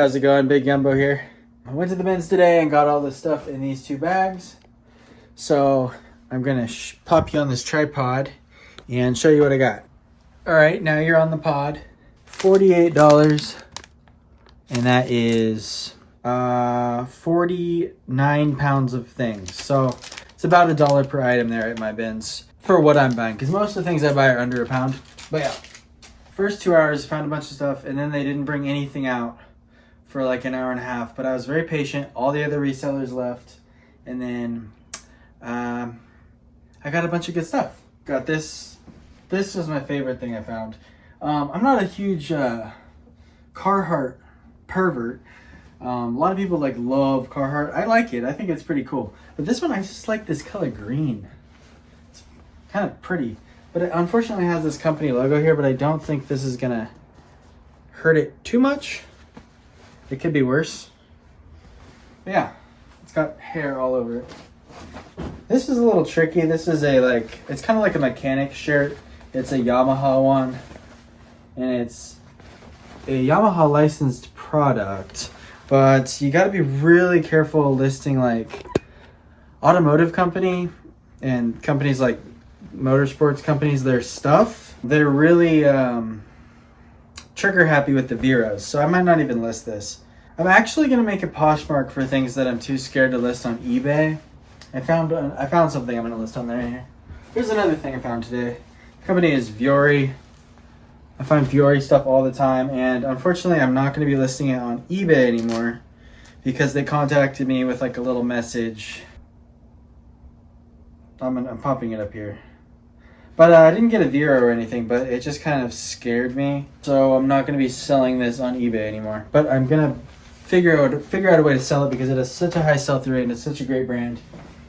How's it going? Big Gumbo here. I went to the bins today and got all this stuff in these 2 bags. So I'm gonna pop you on this tripod and show you what I got. All right, now you're on the pod. $48, and that is 49 pounds of things. So it's about $1 per item there at my bins for what I'm buying, because most of the things I buy are under £1. But yeah, first 2 hours, found a bunch of stuff, and then they didn't bring anything out for like an hour and a half, but I was very patient. All the other resellers left, and then I got a bunch of good stuff. Got this. This was my favorite thing I found. I'm not a huge Carhartt pervert. A lot of people love Carhartt. I like it. I think it's pretty cool. But this one, I just like this color green. It's kind of pretty. But it unfortunately has this company logo here, but I don't think this is gonna hurt it too much. It could be worse. But yeah, it's got hair all over it. This is a little tricky. This is it's kind of like a mechanic shirt. It's a Yamaha one, and it's a Yamaha licensed product, but you got to be really careful listing automotive company and companies like motorsports companies, their stuff. They're really trigger happy with the VEROs, so I might not even list this. I'm actually going to make a Poshmark for things that I'm too scared to list on eBay. I found something I'm going to list on there here. Here's another thing I found today. The company is VERO. I find VERO stuff all the time, and unfortunately I'm not going to be listing it on eBay anymore because they contacted me with a little message. I'm popping it up here. But I didn't get a VERO or anything, but it just kind of scared me. So I'm not going to be selling this on eBay anymore. But I'm going to figure out a way to sell it because it has such a high sell-through rate and it's such a great brand.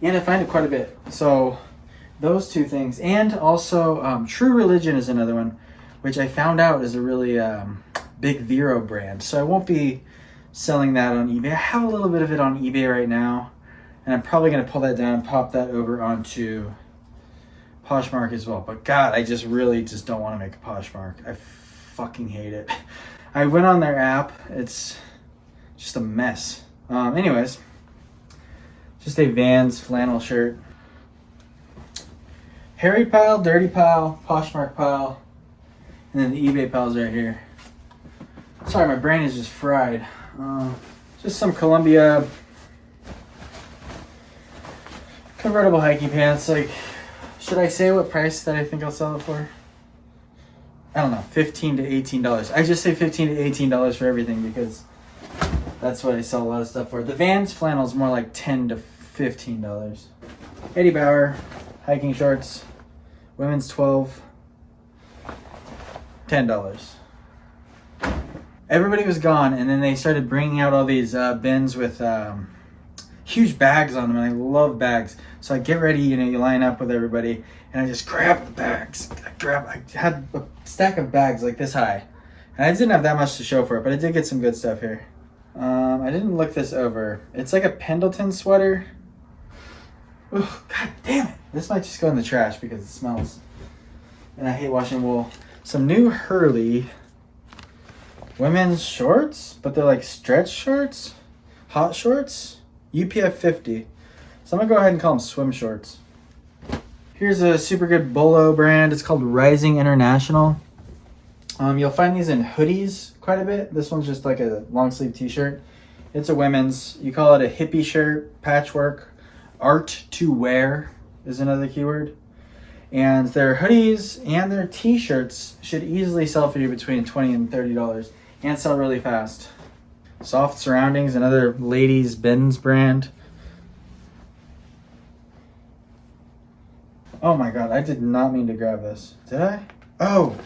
And I find it quite a bit. So those 2 things. And also True Religion is another one, which I found out is a really big VERO brand. So I won't be selling that on eBay. I have a little bit of it on eBay right now. And I'm probably going to pull that down and pop that over onto Poshmark as well. But God, I really don't want to make a Poshmark. I fucking hate it. I went on their app. It's just a mess. Anyways, just a Vans flannel shirt. Hairy pile, dirty pile, Poshmark pile, and then the eBay pile's right here. Sorry, my brain is just fried. Just some Columbia convertible hiking pants. Should I say what price that I think I'll sell it for? I don't know, $15 to $18. I just say $15 to $18 for everything because that's what I sell a lot of stuff for. The Vans flannel is more like $10 to $15. Eddie Bauer hiking shorts, women's 12, $10. Everybody was gone, and then they started bringing out all these bins with huge bags on them, and I love bags. So I get ready, you line up with everybody, and I just grab the bags. I had a stack of bags like this high, and I didn't have that much to show for it, but I did get some good stuff here. I didn't look this over. It's like a Pendleton sweater. Oh, God damn it. This might just go in the trash because it smells, and I hate washing wool. Some new Hurley women's shorts, but they're stretch shorts, hot shorts. UPF 50. So I'm going to go ahead and call them swim shorts. Here's a super good BOLO brand. It's called Rising International. You'll find these in hoodies quite a bit. This one's just like a long sleeve t-shirt. It's a women's. You call it a hippie shirt, patchwork. Art to wear is another keyword. And their hoodies and their t-shirts should easily sell for you between $20 and $30 and sell really fast. Soft Surroundings, another ladies' bins brand. Oh my God, I did not mean to grab this. Did I? Oh,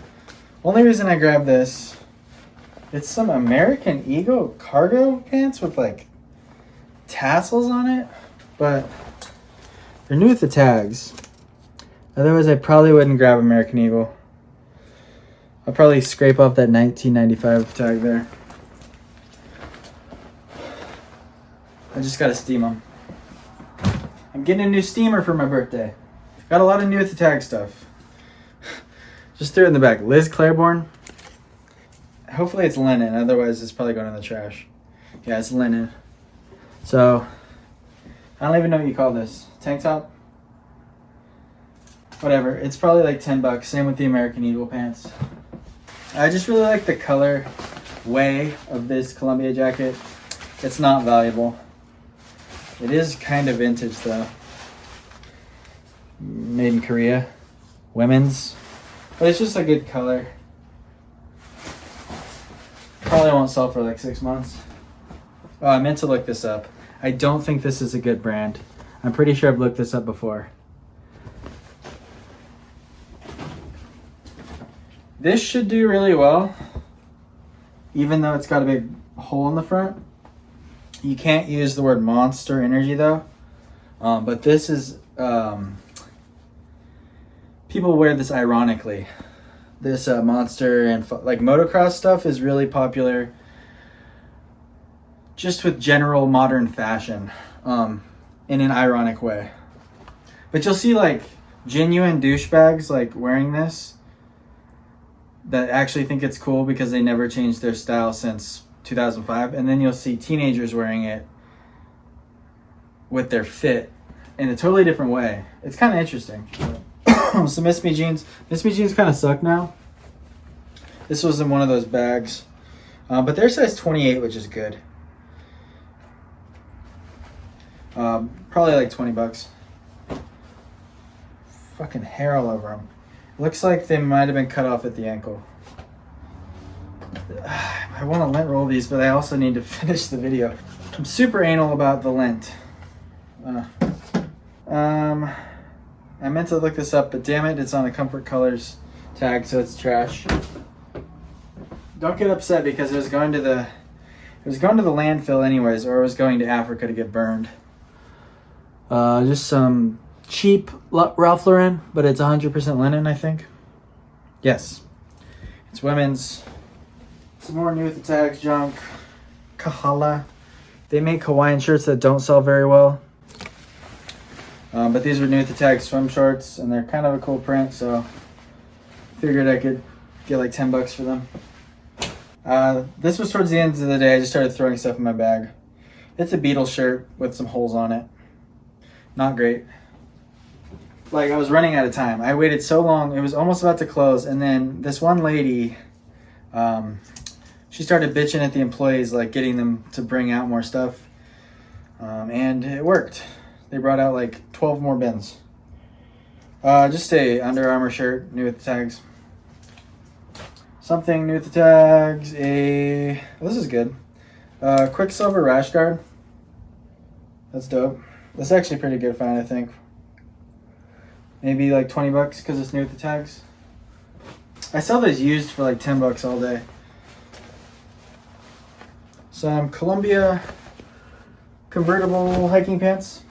only reason I grabbed this, it's some American Eagle cargo pants with tassels on it, but they're new with the tags. Otherwise, I probably wouldn't grab American Eagle. I'll probably scrape off that 1995 tag there. I just gotta steam them. I'm getting a new steamer for my birthday. Got a lot of new with the tag stuff. Just threw it in the back. Liz Claiborne. Hopefully it's linen, otherwise it's probably going in the trash. Yeah, it's linen. So, I don't even know what you call this. Tank top? Whatever. It's probably like $10. Same with the American Eagle pants. I just really like the color way of this Columbia jacket. It's not valuable. It is kind of vintage though. Made in Korea. Women's. But it's just a good color. Probably won't sell for like 6 months. Oh, I meant to look this up. I don't think this is a good brand. I'm pretty sure I've looked this up before. This should do really well, even though it's got a big hole in the front. You can't use the word Monster Energy though. But this is, people wear this ironically. This Monster and like motocross stuff is really popular just with general modern fashion in an ironic way. But you'll see like genuine douchebags like wearing this that actually think it's cool because they never changed their style since 2005. And then you'll see teenagers wearing it with their fit in a totally different way. It's kind of interesting. So Miss Me jeans kind of suck now. This was in one of those bags. But they're size 28, which is good. Probably like $20. Fucking hair all over them. Looks like they might have been cut off at the ankle. I want to lint roll these, but I also need to finish the video. I'm super anal about the lint. I meant to look this up, but damn it, it's on a Comfort Colors tag, so it's trash. Don't get upset because it was going to the landfill anyways, or it was going to Africa to get burned. Just some cheap Ralph Lauren, but it's 100% linen, I think. Yes. It's women's. Some more new with the tags junk. Kahala. They make Hawaiian shirts that don't sell very well. But these were new with the tag swim shorts, and they're kind of a cool print, so figured I could get like $10 for them. This was towards the end of the day. I just started throwing stuff in my bag. It's a Beatles shirt with some holes on it. Not great. Like, I was running out of time. I waited so long. It was almost about to close. And then this one lady, she started bitching at the employees, like getting them to bring out more stuff. And it worked. They brought out like 12 more bins. Just a Under Armour shirt, new with the tags. Something new with the tags. This is good. Quicksilver rash guard. That's dope. That's actually a pretty good find, I think. Maybe like $20 because it's new with the tags. I sell these used for like $10 all day. Some Columbia convertible hiking pants.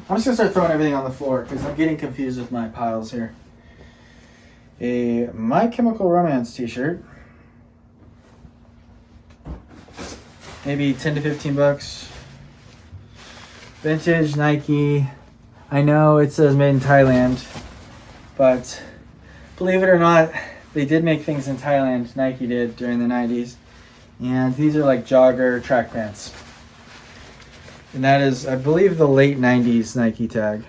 I'm just gonna start throwing everything on the floor because I'm getting confused with my piles here. A My Chemical Romance t-shirt. Maybe 10 to 15 bucks. Vintage Nike. I know it says made in Thailand, but believe it or not, they did make things in Thailand. Nike did during the 90s. And these are like jogger track pants. And that is, I believe, the late 90s Nike tag.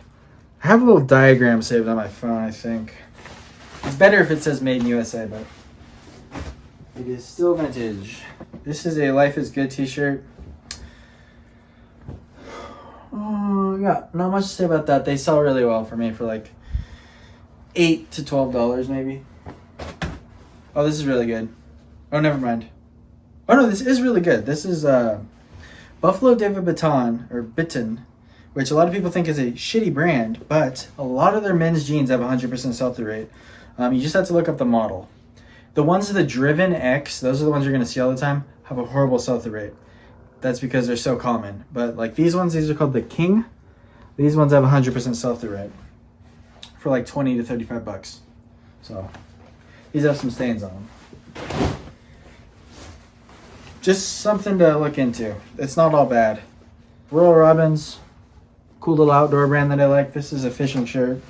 I have a little diagram saved on my phone, I think. It's better if it says made in USA, but it is still vintage. This is a Life is Good t-shirt. Yeah, not much to say about that. They sell really well for me for like $8 to $12 maybe. Oh, this is really good. Oh, never mind. Oh no, this is really good. This is Buffalo David Bitten, which a lot of people think is a shitty brand, but a lot of their men's jeans have 100% sell-through rate. You just have to look up the model. The ones that are the Driven X, those are the ones you're going to see all the time, have a horrible sell-through rate. That's because they're so common. But like these ones, these are called the King. These ones have 100% sell-through rate for like 20 to 35 bucks. So these have some stains on them. Just something to look into. It's not all bad. Royal Robbins, cool little outdoor brand that I like. This is a fishing shirt.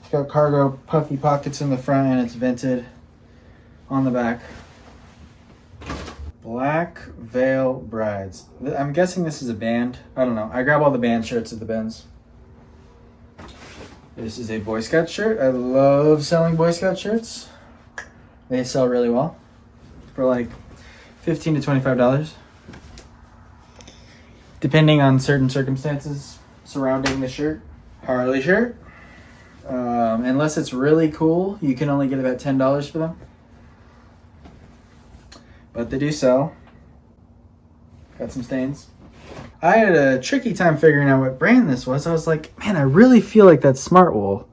It's got cargo puffy pockets in the front and it's vented. on the back. Black Veil Brides. I'm guessing this is a band. I don't know. I grab all the band shirts at the bins. This is a Boy Scout shirt. I love selling Boy Scout shirts. They sell really well for like $15 to $25, depending on certain circumstances surrounding the shirt. Harley shirt. Unless it's really cool, you can only get about $10 for them. But they do sell. Got some stains. I had a tricky time figuring out what brand this was. I was like, man, I really feel like that's Smartwool.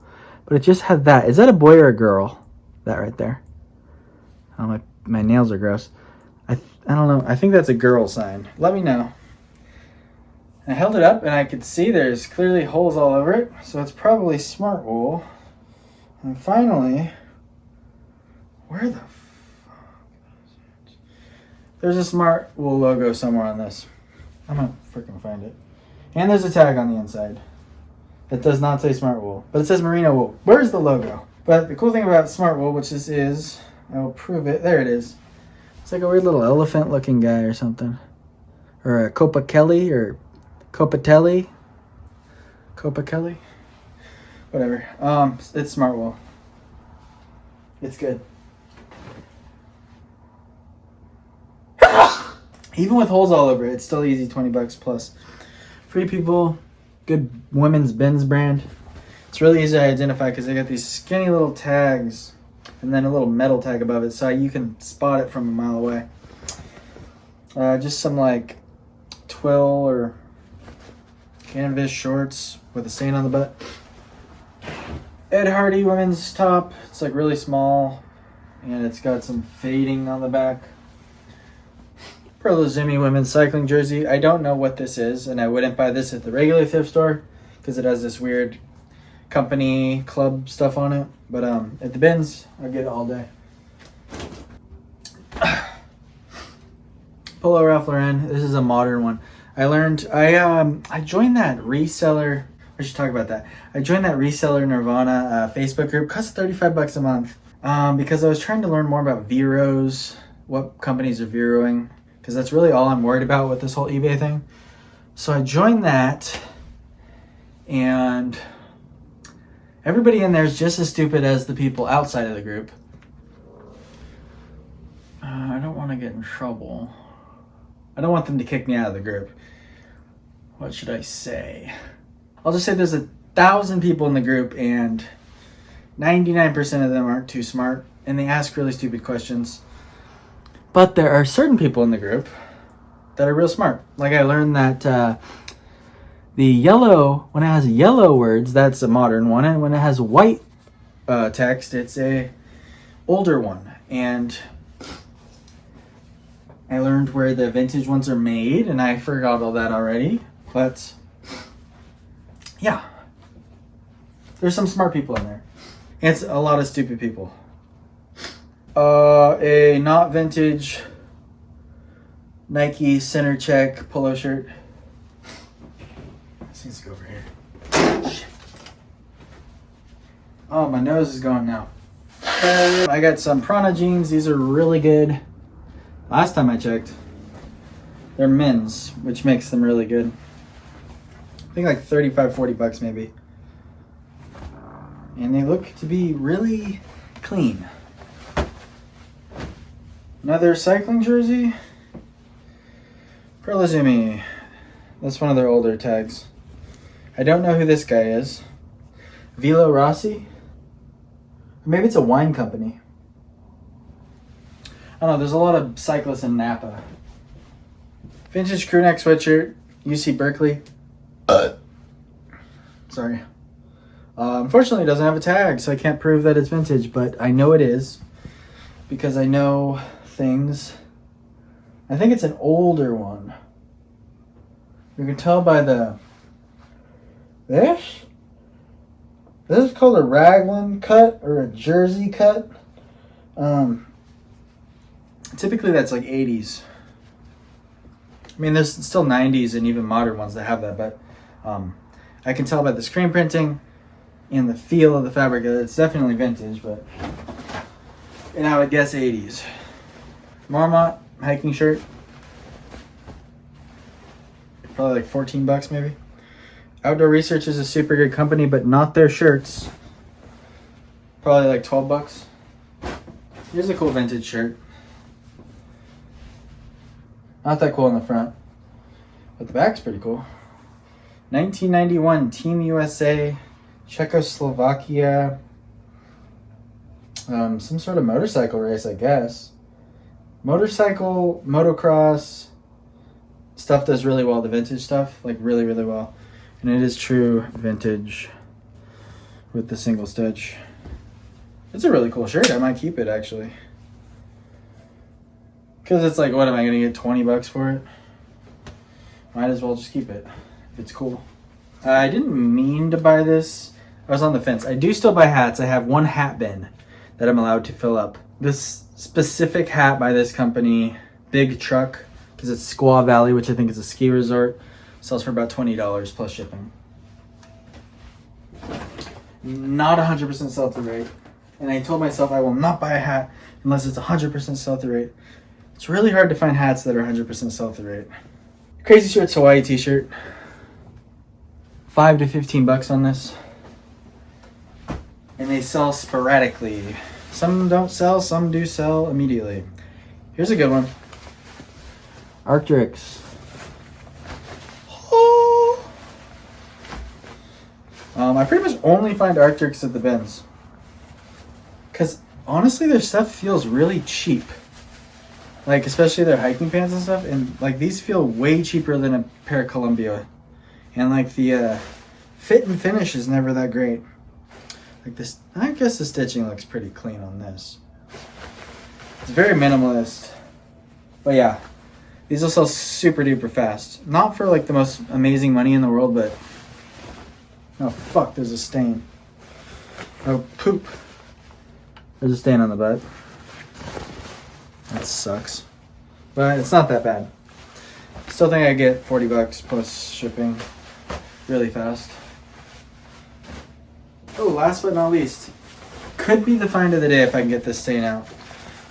But it just had that. Is that a boy or a girl? That right there. Oh, my nails are gross. I don't know. I think that's a girl sign. Let me know. I held it up and I could see there's clearly holes all over it. So it's probably Smartwool. And finally, where the there's a Smartwool logo somewhere on this. I'm gonna freaking find it. And there's a tag on the inside. It does not say Smartwool, but it says Merino Wool. Where's the logo? But the cool thing about Smartwool, which this is, I will prove it. There it is. It's like a weird little elephant looking guy or something. Or a Copacabana or Copatelli. Copacabana? Whatever. It's Smartwool. It's good. Even with holes all over it, it's still easy, $20 plus. Free People, good women's bins brand. It's really easy to identify because they got these skinny little tags and then a little metal tag above it so you can spot it from a mile away. Just some like twill or canvas shorts with a stain on the butt. Ed Hardy women's top. It's like really small and it's got some fading on the back. Perla Zimmy women's cycling jersey. I don't know what this is, and I wouldn't buy this at the regular thrift store because it has this weird company club stuff on it. But at the bins, I'll get it all day. Polo Ralph Lauren. This is a modern one. I joined that reseller. I should talk about that. I joined that Reseller Nirvana Facebook group. Cost $35 a month because I was trying to learn more about VEROs, what companies are VEROing. Because that's really all I'm worried about with this whole eBay thing. So I joined that, and everybody in there is just as stupid as the people outside of the group. I don't want to get in trouble. I don't want them to kick me out of the group. What should I say? I'll just say there's 1,000 people in the group, and 99% of them aren't too smart, and they ask really stupid questions. But there are certain people in the group that are real smart. Like I learned that the yellow, when it has yellow words, that's a modern one. And when it has white text, it's a older one. And I learned where the vintage ones are made, and I forgot all that already. But yeah, there's some smart people in there. And it's a lot of stupid people. A not vintage Nike center check polo shirt. This needs to go over here. Shit. Oh, my nose is going now. I got some Prana jeans. These are really good. Last time I checked, they're men's, which makes them really good. I think like $35-$40 maybe. And they look to be really clean. Another cycling jersey. Perla Zimmy. That's one of their older tags. I don't know who this guy is. Velo Rossi? Or maybe it's a wine company. I don't know, there's a lot of cyclists in Napa. Vintage crew neck sweatshirt. UC Berkeley. Sorry. Unfortunately, it doesn't have a tag, so I can't prove that it's vintage, but I know it is because I know things. I think it's an older one. You can tell by this is called a raglan cut or a jersey cut. Typically that's like 80s. I mean, there's still 90s and even modern ones that have that, but I can tell by the screen printing and the feel of the fabric that it's definitely vintage, but And I would guess 80s. Marmot hiking shirt. Probably like 14 bucks maybe. Outdoor Research is a super good company, but not their shirts. Probably like 12 bucks. Here's a cool vintage shirt. Not that cool in the front, but the back's pretty cool. 1991 Team USA, Czechoslovakia. Some sort of motorcycle race, I guess. Motorcycle, motocross. Stuff does really well, the vintage stuff, like really, really well. And it is true vintage with the single stitch. It's a really cool shirt. I might keep it actually. Because it's like, what am I going to get 20 bucks for it? Might as well just keep it if it's cool. I didn't mean to buy this. I was on the fence. I do still buy hats. I have one hat bin that I'm allowed to fill up. This specific hat by this company, Big Truck, because it's Squaw Valley, which I think is a ski resort, sells for about $20 plus shipping. Not 100% sell-through rate. And I told myself I will not buy a hat unless it's 100% sell-through rate. It's really hard to find hats that are 100% sell-through rate. Crazy Shirts Hawaii t-shirt. 5 to 15 bucks on this. And they sell sporadically. Some don't sell, some do sell immediately. Here's a good one. Arc'teryx. Oh. I pretty much only find Arc'teryx at the bins. Because honestly, their stuff feels really cheap. Like, especially their hiking pants and stuff. And like, these feel way cheaper than a pair of Columbia. And like, the fit and finish is never that great. Like this, I guess the stitching looks pretty clean on this. It's very minimalist. But yeah, these will sell super duper fast. Not for like the most amazing money in the world, but... Oh fuck, there's a stain. Oh poop. There's a stain on the butt. That sucks. But it's not that bad. Still think I get 40 bucks plus shipping really fast. Oh, last but not least. Could be the find of the day if I can get this stain out.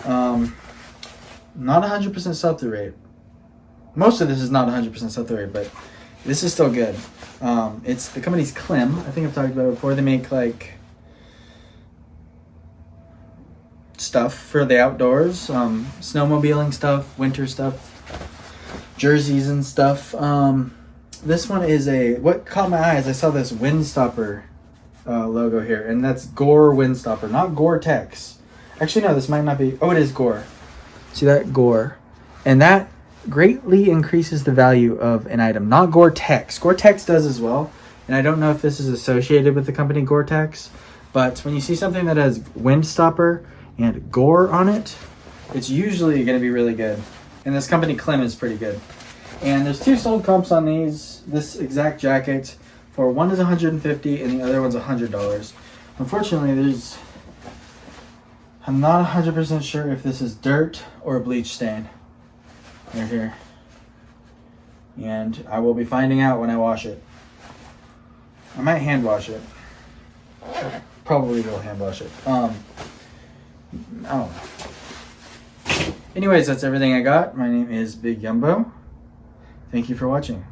Not 100% sell-through rate. Most of this is not 100% sell-through rate, but this is still good. It's the company's Klim. I think I've talked about it before. They make like stuff for the outdoors, snowmobiling stuff, winter stuff, jerseys and stuff. This one is what caught my eye is I saw this Windstopper logo here, and that's Gore Windstopper, not Gore-Tex. Actually, no, this might not be. Oh, it is Gore. See that? Gore. And that greatly increases the value of an item, not Gore-Tex. Gore-Tex does as well, and I don't know if this is associated with the company Gore-Tex, but when you see something that has Windstopper and Gore on it, it's usually going to be really good. And this company Klim is pretty good. And there's two sold comps on this exact jacket. For one is $150 and the other one's $100. Unfortunately, I'm not 100% sure if this is dirt or a bleach stain. Right here. And I will be finding out when I wash it. I might hand wash it. Probably will hand wash it. I don't know. Anyways, that's everything I got. My name is Big Yumbo. Thank you for watching.